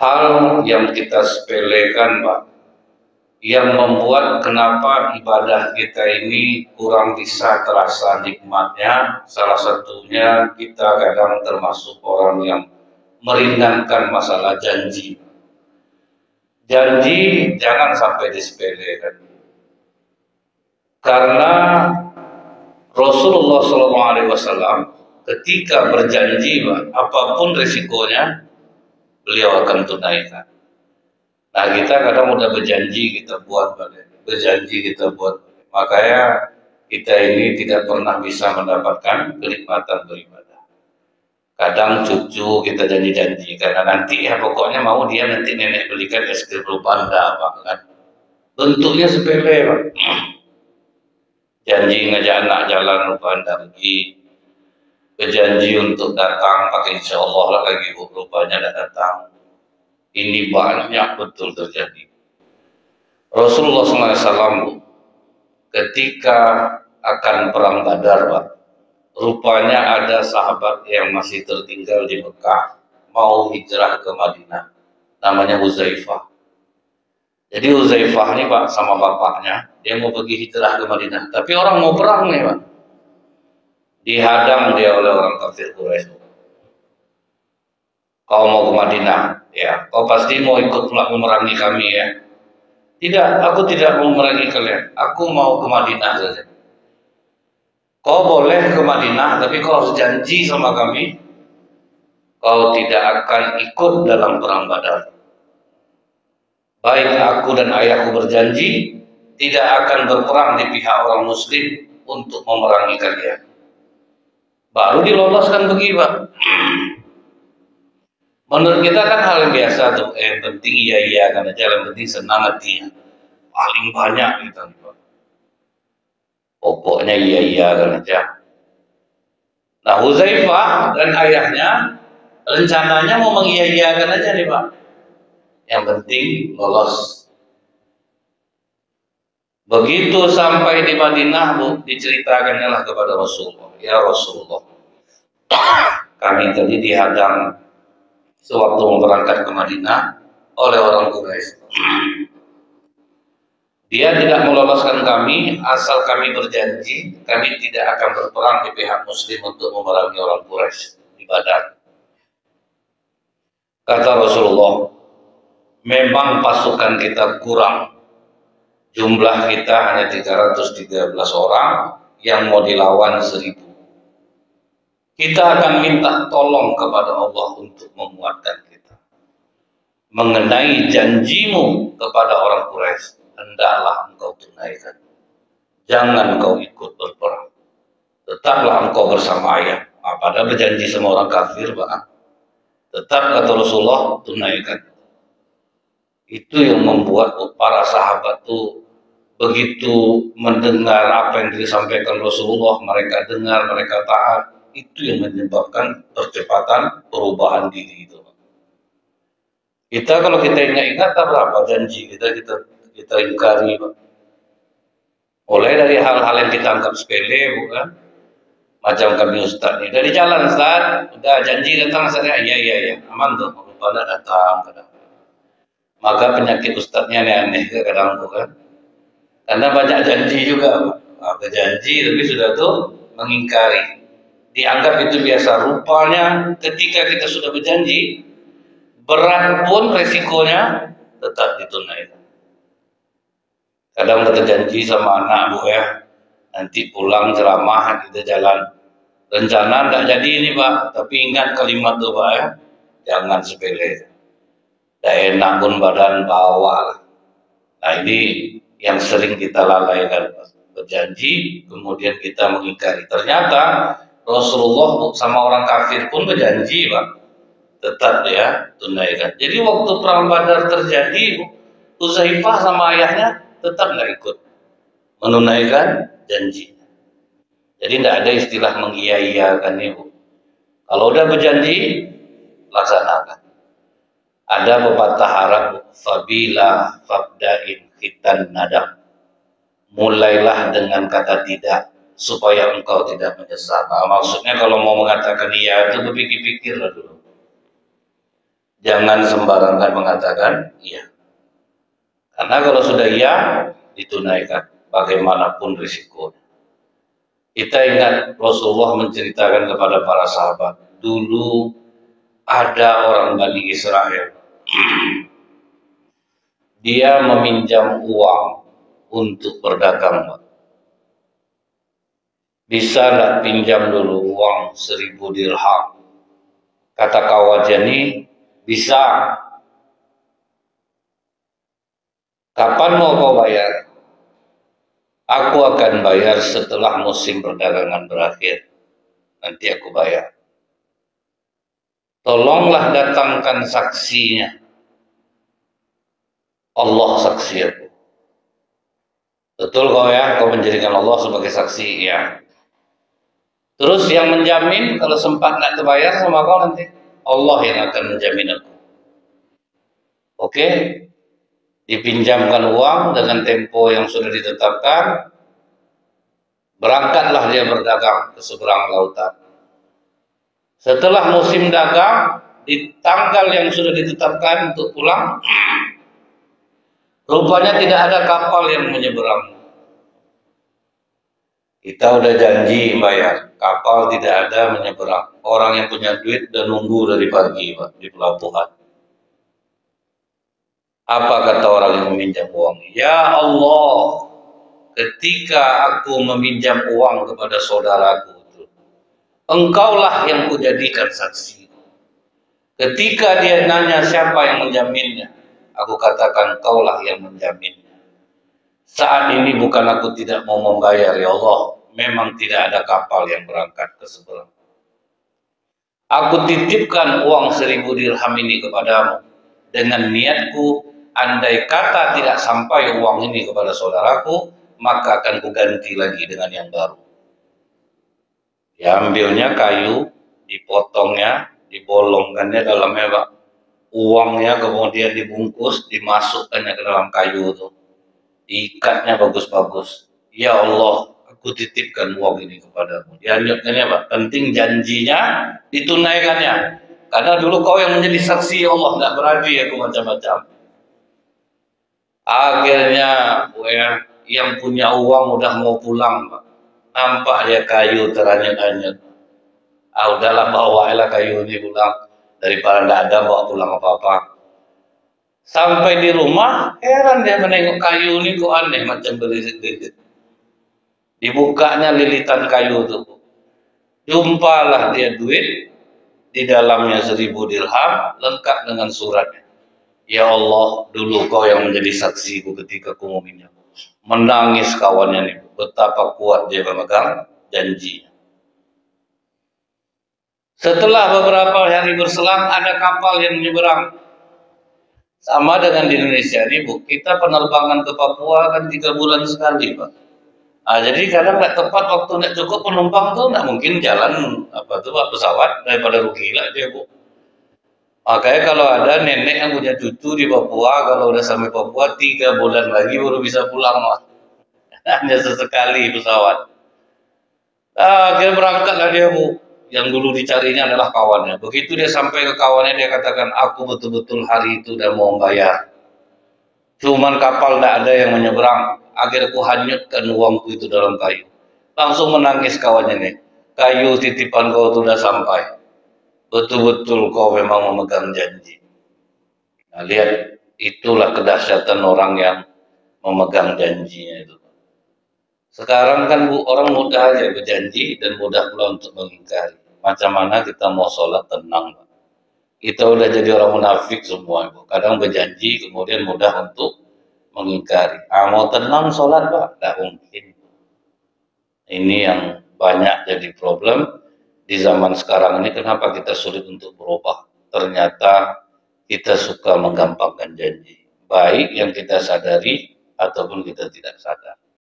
hal yang kita sepelekan, Pak, yang membuat kenapa ibadah kita ini kurang bisa terasa nikmatnya. Salah satunya kita kadang termasuk orang yang meringankan masalah janji. Janji jangan sampai disepelekan, karena Rasulullah SAW ketika berjanji, Pak, apapun risikonya beliau akan tunaikan. Nah, kita kadang udah berjanji kita buat balik, berjanji kita buat balik. Makanya kita ini tidak pernah bisa mendapatkan kenikmatan beribadah. Kadang cucu kita janji-janji, karena nanti ya pokoknya mau dia nanti nenek belikan es krim Panda, Pak, kan? Bentuknya sepele, Pak. Janji ngajak anak jalan Panda pergi, berjanji untuk datang pakai insya Allah lah lagi, rupanya tidak datang. Ini banyak betul terjadi. Rasulullah SAW ketika akan perang Badar, Pak, rupanya ada sahabat yang masih tertinggal di Mekah mau hijrah ke Madinah, namanya Huzaifah. Jadi Huzaifah ini, Pak, sama bapaknya dia mau pergi hijrah ke Madinah, tapi orang mau perang nih, Pak. Dihadang dia oleh orang kafir Quraisy. Kau mau ke Madinah, ya, kau pasti mau ikut memerangi kami, ya. Tidak, aku tidak mau memerangi kalian, aku mau ke Madinah saja. Kau boleh ke Madinah, tapi kau harus janji sama kami, kau tidak akan ikut dalam perang Badar. Baik aku dan ayahku berjanji tidak akan berperang di pihak orang Muslim untuk memerangi kalian. Baru diloloskan pergi, Pak. Menurut kita kan hal yang biasa tuh, penting iya kan aja, yang penting senang hatinya. Paling banyak gitu, Pak. Pokoknya iya kan aja. Nah, Huzaifah dan ayahnya rencananya mau mengiyakan aja nih, Pak. Yang penting lolos. Begitu sampai di Madinah, Bu, diceritakannya lah kepada Rasulullah. Ya Rasulullah, kami tadi dihadang sewaktu mau berangkat ke Madinah oleh orang Quraisy. Dia tidak meloloskan kami asal kami berjanji kami tidak akan berperang di pihak Muslim untuk memerangi orang Quraisy di Badar. Kata Rasulullah, memang pasukan kita kurang. Jumlah kita hanya 313 orang yang mau dilawan 1000. Kita akan minta tolong kepada Allah untuk menguatkan kita. Mengenai janjimu kepada orang Quraisy, hendaklah engkau tunaikan. Jangan engkau ikut berperang. Tetaplah engkau bersama ayah. Padahal berjanji sama orang kafir, Pak. Tetap, kata Rasulullah, tunaikan. Itu yang membuat para sahabat tuh begitu mendengar apa yang disampaikan Rasulullah, mereka dengar, mereka taat. Itu yang menyebabkan percepatan perubahan diri itu. Kita kalau kita ingat berapa janji kita ingkari, Pak. Mulai dari hal-hal yang kita anggap sepele, bukan? Macam kami Ustaz nih, dari jalan Ustaz, udah janji datang saya, iya, aman tuh, lupa datang kadang. Maka penyakit Ustaznya aneh-aneh kadang, bukan? Karena banyak janji juga, Pak. Janji tapi sudah tuh mengingkari. Dianggap itu biasa. Rupanya ketika kita sudah berjanji, berat pun resikonya tetap ditunaikan. Kadang kita janji sama anak, Bu, ya, nanti pulang ceramah kita jalan. Rencana tidak jadi ini, Pak, tapi ingat kalimat tuh, Pak, ya, jangan sepele. Tidak enak pun badan bawa. Nah, ini yang sering kita lalaikan, Pak. Berjanji kemudian kita mengingkari. Ternyata Rasulullah sama orang kafir pun berjanji, Pak, tetap ya tunaikan. Jadi waktu perang Badar terjadi, Huzaifah sama ayahnya tetap nggak ikut menunaikan janji. Jadi tidak ada istilah mengiyakan, Ibu. Kalau udah berjanji, laksanakan. Ada pepatah Arab, fabila fabda'in khitan nadam. Mulailah dengan kata tidak, supaya engkau tidak menyesal. Nah, maksudnya kalau mau mengatakan iya itu berpikir-pikirlah dulu. Jangan sembarangan mengatakan iya. Karena kalau sudah iya, ditunaikan bagaimanapun risikonya. Kita ingat Rasulullah menceritakan kepada para sahabat, dulu ada orang Bani Israel. Dia meminjam uang untuk berdagang. Bisa nggak pinjam dulu uang 1000 dirham? Kata kawannya ini, bisa. Kapan mau kau bayar? Aku akan bayar setelah musim perdagangan berakhir. Nanti aku bayar. Tolonglah datangkan saksinya. Allah saksi aku. Betul kau ya, kau menjadikan Allah sebagai saksi ya. Terus yang menjamin kalau sempat nggak terbayar sama kau nanti, Allah yang akan menjamin aku. Oke, dipinjamkan uang dengan tempo yang sudah ditetapkan, berangkatlah dia berdagang ke seberang lautan. Setelah musim dagang, di tanggal yang sudah ditetapkan untuk pulang, rupanya tidak ada kapal yang menyeberang. Kita udah janji bayar, kapal tidak ada menyeberang. Orang yang punya duit udah nunggu dari pagi Pak, di pelabuhan. Apa kata orang yang meminjam uang? Ya Allah, ketika aku meminjam uang kepada saudaraku itu, Engkaulah yang kujadikan saksi. Ketika dia nanya siapa yang menjaminnya, aku katakan Engkaulah yang menjaminnya. Saat ini bukan aku tidak mau membayar ya Allah, memang tidak ada kapal yang berangkat ke seberang. Aku titipkan uang 1000 dirham ini kepadamu dengan niatku, andai kata tidak sampai uang ini kepada saudaraku, maka akan kuganti lagi dengan yang baru. Diambilnya kayu, dipotongnya, dibolongkannya dalamnya Pak. Uangnya kemudian dibungkus, dimasukkannya ke dalam kayu itu. Diikatnya bagus-bagus. Ya Allah, aku titipkan uang ini kepadamu. Dianjurkannya Pak, penting janjinya ditunaikannya. Karena dulu kau yang menjadi saksi ya Allah, nggak berani aku macam-macam. Akhirnya ya, yang punya uang udah mau pulang Pak. Nampak dia kayu teranyut-anyut. Ah udahlah bawalah kayu ini pulang. Daripada nggak ada bawa pulang apa-apa. Sampai di rumah, heran dia menengok kayu ini kok aneh macam belisit-belisit. Dibukanya lilitan kayu itu. Jumpalah dia duit, di dalamnya 1000 dirham, lengkap dengan suratnya. Ya Allah, dulu kau yang menjadi saksiku ketika ku meminjam. Menangis kawannya nih, betapa kuat dia memegang janji. Setelah beberapa hari berselang, ada kapal yang menyeberang. Sama dengan di Indonesia ini Bu, kita penerbangan ke Papua kan 3 bulan sekali Pak. Nah, jadi kadang nggak tepat waktu nggak cukup penumpang tuh nggak mungkin jalan apa tuh Pak, pesawat, daripada rugi lah dia Bu. Makanya kalau ada nenek yang punya cucu di Papua, kalau udah sampai Papua 3 bulan lagi baru bisa pulang Pak. Hanya sesekali pesawat. Akhirnya berangkatlah dia Bu. Yang dulu dicarinya adalah kawannya. Begitu dia sampai ke kawannya, dia katakan, aku betul-betul hari itu udah mau bayar. Cuman kapal tidak ada yang menyeberang. Akhirnya aku hanyutkan uangku itu dalam kayu. Langsung menangis kawannya nih. Kayu titipan kau itu udah sampai. Betul-betul kau memang memegang janji. Nah, lihat, itulah kedahsyatan orang yang memegang janjinya itu. Sekarang kan Bu, orang mudah aja berjanji dan mudah pula untuk mengingkari. Macam mana kita mau sholat tenang, Pak. Kita udah jadi orang munafik semua, Bu. Kadang berjanji kemudian mudah untuk mengingkari. Mau tenang sholat, Pak? Tidak mungkin. Ini yang banyak jadi problem di zaman sekarang ini. Kenapa kita sulit untuk berubah? Ternyata kita suka menggampangkan janji. Baik yang kita sadari ataupun kita tidak sadar.